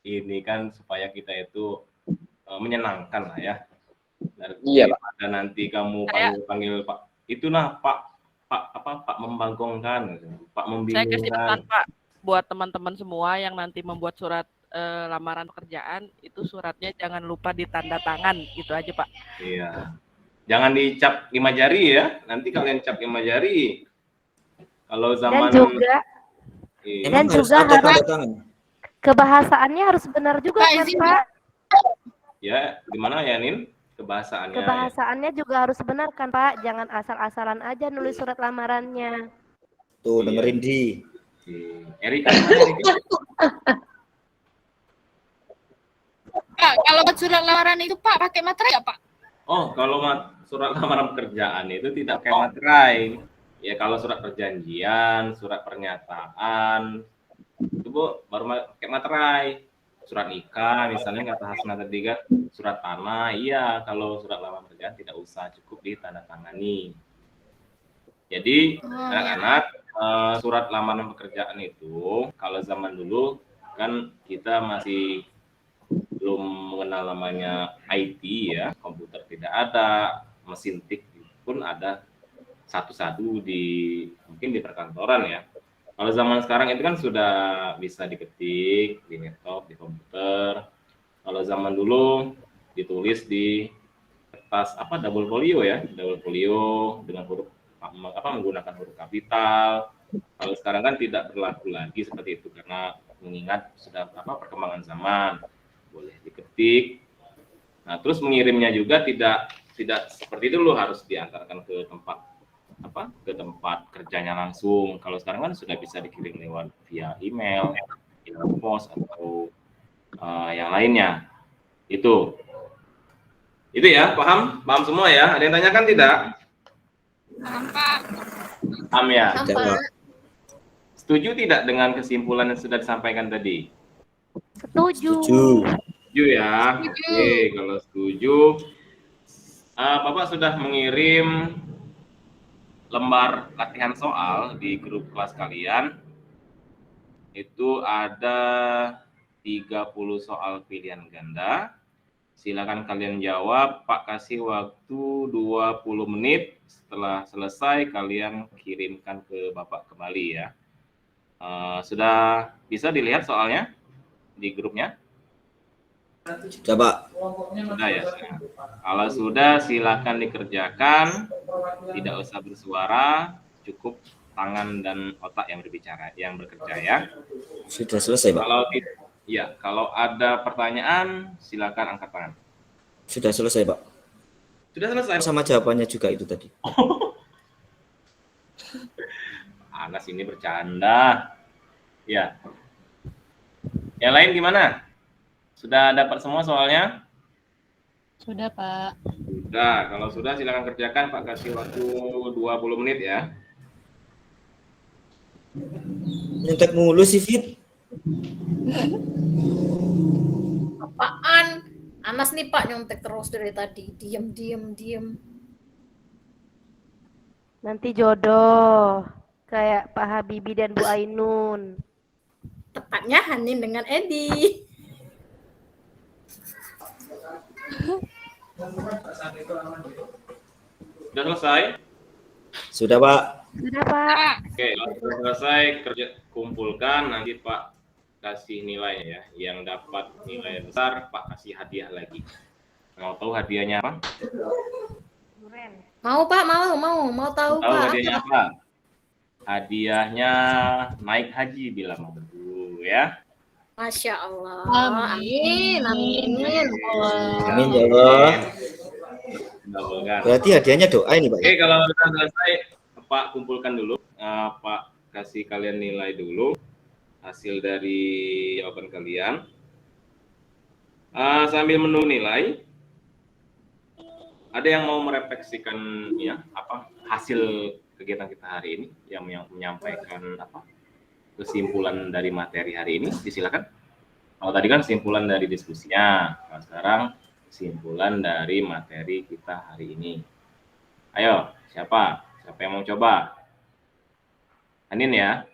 Ini kan supaya kita itu menyenangkan lah ya. Iya Pak. Ada nanti kamu panggil Pak. Itulah Pak membagongkan, Pak membingungkan. Saya kasih pesan Pak buat teman-teman semua yang nanti membuat surat lamaran pekerjaan, itu suratnya jangan lupa ditanda tangan, gitu aja Pak. Iya. Jangan dicap 5 jari ya. Nanti kalian cap 5 jari. Kalau zaman dan juga harus kebahasaannya harus benar juga kan Pak. Ya, gimana ya Nin? Kebahasaannya. Kebahasaannya juga harus benar kan Pak, jangan asal-asalan aja nulis surat lamarannya. Tuh dengerin di. Erika. Pak, kalau buat surat lamaran itu Pak pakai materai ya Pak? Oh, kalau surat lamaran pekerjaan itu tidak pakai materai. Ya kalau surat perjanjian, surat pernyataan, itu Bu baru pakai materai. Surat nikah, misalnya kata Hasna tadi kan, surat tanah, iya kalau surat lamaran pekerjaan tidak usah, cukup ditandatangani. Jadi anak-anak surat lamaran pekerjaan itu kalau zaman dulu kan kita masih belum mengenal namanya IT ya, komputer tidak ada, mesin tik pun ada satu-satu mungkin di perkantoran ya. Kalau zaman sekarang itu kan sudah bisa diketik di laptop, di komputer. Kalau zaman dulu ditulis di kertas double folio ya, double folio dengan huruf menggunakan huruf kapital. Kalau sekarang kan tidak berlaku lagi seperti itu karena mengingat sudah perkembangan zaman. Boleh diketik. Nah, terus mengirimnya juga tidak seperti itu loh, harus diantarkan ke tempat kerjanya langsung. Kalau sekarang kan sudah bisa dikirim lewat via email, pos atau yang lainnya. Itu ya, paham semua ya? Ada yang tanyakan tidak? Paham Pak. Paham ya? Paham. Setuju tidak dengan kesimpulan yang sudah disampaikan tadi? Setuju. Setuju ya. Oke, kalau setuju, Bapak sudah mengirim lembar latihan soal di grup kelas kalian itu ada 30 soal pilihan ganda. Silakan kalian jawab, Pak kasih waktu 20 menit. Setelah selesai kalian kirimkan ke Bapak kembali ya. Sudah bisa dilihat soalnya di grupnya? Sudah, Pak. Sudah ya. Kalau sudah silakan dikerjakan. Tidak usah bersuara, cukup tangan dan otak yang berbicara, yang bekerja ya. Sudah selesai, Pak. Kalau ada pertanyaan silakan angkat tangan. Sudah selesai, Pak. Sudah selesai. Sama jawabannya juga itu tadi. Anas ini bercanda. Ya. Yang lain gimana? Sudah dapat semua soalnya? Sudah, Pak. Sudah. Kalau sudah silakan kerjakan, Pak kasih waktu 20 menit ya. Nyontek mulu sih, Fit. Apaan? Anas nih Pak nyontek terus dari tadi. Diem. Nanti jodoh kayak Pak Habibie dan Bu Ainun. Tepatnya Hanin dengan Edi. Sudah selesai? Sudah, Pak. Sudah, Pak. Oke, kalau sudah selesai kumpulkan, nanti Pak kasih nilai ya. Yang dapat nilai besar Pak kasih hadiah lagi. Mau tahu hadiahnya apa? Mau Pak, mau tahu Pak. Hadiahnya apa? Hadiahnya naik haji bila mau ya. Masya Allah. Amin. Amin. Amin ya Allah. Berarti hadiahnya doa ini, Pak. Oke, kalau sudah selesai Pak kumpulkan dulu. Pak kasih kalian nilai dulu hasil dari jawaban kalian. Sambil menunggu nilai, ada yang mau merefleksikan ya apa hasil kegiatan kita hari ini, yang menyampaikan apa kesimpulan dari materi hari ini? Disilakan. Kalau tadi kan kesimpulan dari diskusinya, nah, sekarang kesimpulan dari materi kita hari ini. Ayo, siapa yang mau coba? Hanin ya.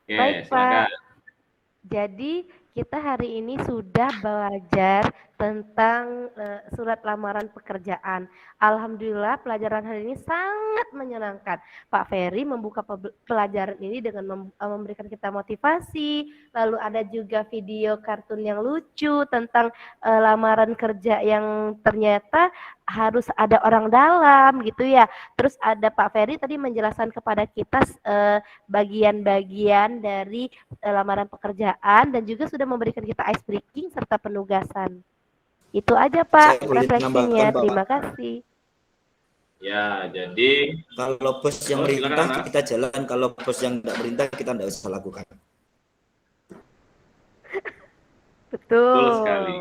Oke, Baik, silakan. Pak. Jadi kita hari ini sudah belajar tentang surat lamaran pekerjaan. Alhamdulillah pelajaran hari ini sangat menyenangkan. Pak Ferry membuka pelajaran ini dengan memberikan kita motivasi. Lalu ada juga video kartun yang lucu tentang lamaran kerja yang ternyata harus ada orang dalam gitu ya. Terus ada Pak Ferry tadi menjelaskan kepada kita bagian-bagian dari lamaran pekerjaan dan juga sudah memberikan kita ice breaking serta penugasan. Itu aja Pak refleksinya. Terima kasih. Ya, jadi kalau bos yang merintah kita jalan, kalau bos yang tidak merintah kita tidak usah lakukan. Betul sekali.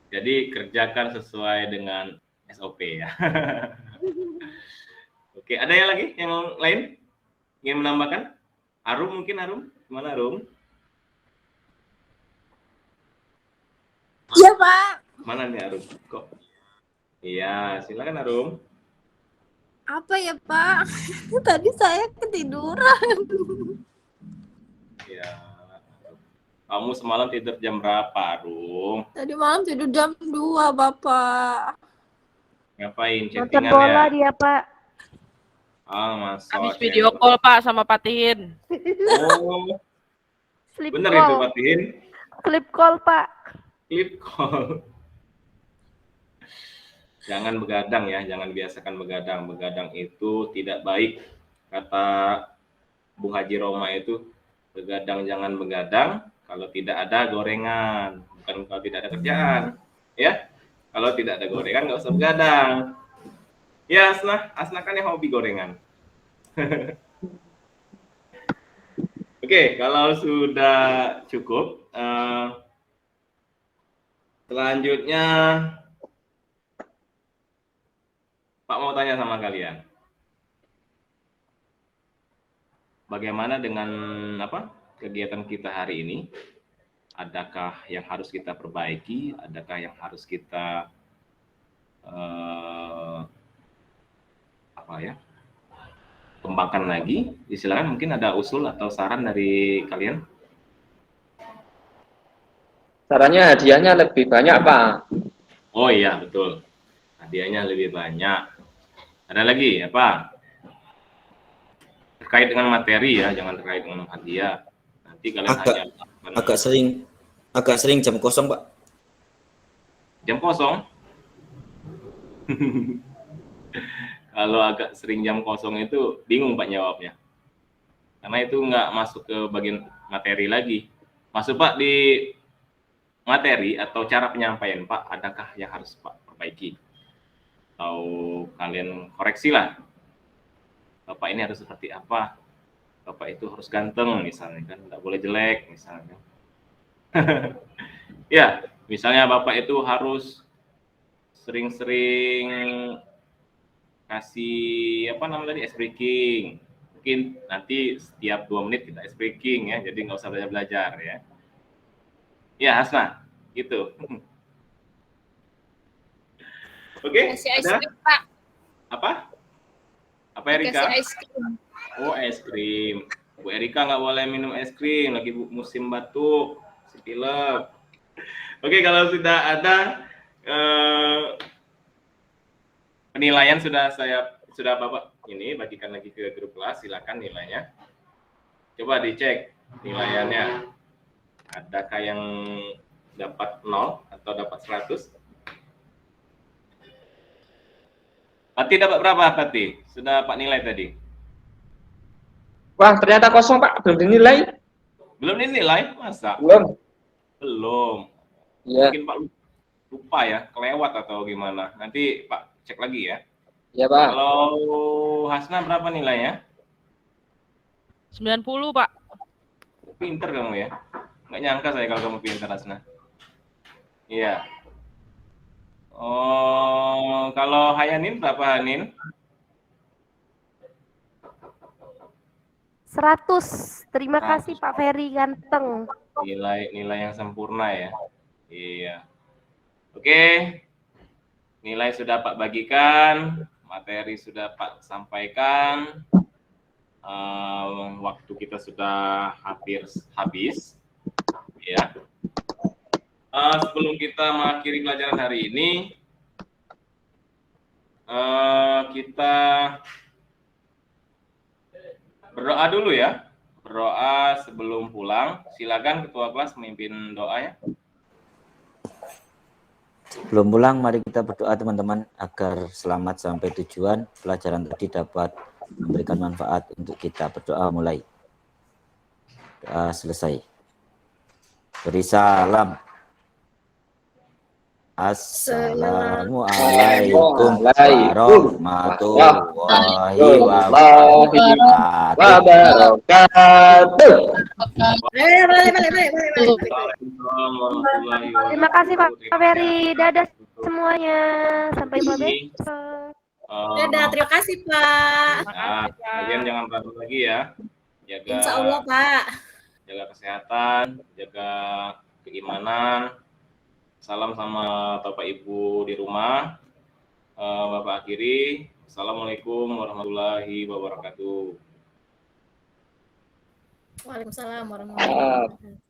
Jadi kerjakan sesuai dengan SOP ya. Oke, ada yang lagi? Yang lain? Ingin menambahkan? Arum mungkin, Arum? Gimana Arum? Iya, Pak. Mana nih Arum? Kok? Iya, silakan Arum. Apa ya, Pak? Tadi saya ketiduran. Ya. Kamu semalam tidur jam berapa, Arum? Tadi malam tidur jam 2, Bapak. Ngapain? Nonton Chattingan bola ya? dia Pak. Habis video call Pak sama Patin. Oh, Sleep bener call. itu Patin? Sleep call Pak. Sleep call. Jangan begadang ya, jangan biasakan begadang. Begadang itu tidak baik. Kata Bung Haji Roma itu, begadang jangan begadang kalau tidak ada gorengan, bukan kalau tidak ada kerjaan. Ya, kalau tidak ada gorengan nggak usah begadang. Ya, Asna kan yang hobi gorengan. Oke, kalau sudah cukup, selanjutnya Pak mau tanya sama kalian. Bagaimana dengan kegiatan kita hari ini? Adakah yang harus kita perbaiki? Adakah yang harus kita apa ya, kembangkan lagi. Silakan, mungkin ada usul atau saran dari kalian. Sarannya hadiahnya lebih banyak, Pak. Oh iya, betul. Hadiahnya lebih banyak. Ada lagi apa? Terkait dengan materi ya, jangan terkait dengan hadiah. Nanti kalian agak sering jam kosong, Pak. Jam kosong? Kalau agak sering jam kosong itu bingung Pak jawabnya. Karena itu nggak masuk ke bagian materi lagi. Masuk Pak di materi atau cara penyampaian Pak, adakah yang harus Pak perbaiki? Atau kalian koreksi lah. Bapak ini harus seperti apa? Bapak itu harus ganteng misalnya kan, nggak boleh jelek misalnya. Ya, misalnya Bapak itu harus sering-sering kasih apa namanya tadi, ice breaking. Mungkin nanti setiap 2 menit kita ice breaking ya, jadi nggak usah belajar ya. Ya Hasna, gitu. Oke, Kasih ice ada? cream, Pak. Apa Erika? Kasih ice cream. Oh, es krim. Bu Erika nggak boleh minum es krim, lagi musim batuk, pilek. Oke, kalau sudah ada penilaian sudah Bapak ini bagikan lagi ke grup kelas, silakan nilainya. Coba dicek nilaiannya. Adakah yang dapat 0 atau dapat 100? Pati dapat berapa, Pati? Sudah Pak nilai tadi? Wah, ternyata kosong, Pak. Belum dinilai. Belum dinilai? Masa? Belum. Iya. Mungkin Pak lupa ya, kelewat atau gimana. Nanti Pak cek lagi ya. Iya, Pak. Kalau Hasna berapa nilainya? 90, Pak. Pinter kamu ya. Nggak nyangka saya kalau kamu pinter, Hasna. Iya. Oh, kalau Hayanin berapa, Hanin? 100. Terima kasih Pak Ferry ganteng. Nilai yang sempurna ya. Iya. Oke. Nilai sudah Pak bagikan, materi sudah Pak sampaikan. Waktu kita sudah hampir habis. Ya. Sebelum kita mengakhiri pelajaran hari ini, kita berdoa dulu ya. Berdoa sebelum pulang. Silakan ketua kelas memimpin doa ya. Sebelum pulang, mari kita berdoa teman-teman agar selamat sampai tujuan. Pelajaran tadi dapat memberikan manfaat untuk kita. Berdoa mulai. Doa selesai. Beri salam. Assalamualaikum warahmatullahi wabarakatuh. Terima kasih Pak Ferry. Dadah semuanya. Sampai besok. Dadah, terima kasih Pak. Nah, kalian jangan berantem lagi ya. Jaga. Insya Allah Pak. Jaga kesehatan, jaga keimanan. Salam sama Bapak Ibu di rumah. Bapak akhiri. Assalamualaikum warahmatullahi wabarakatuh. Waalaikumsalam warahmatullahi wabarakatuh.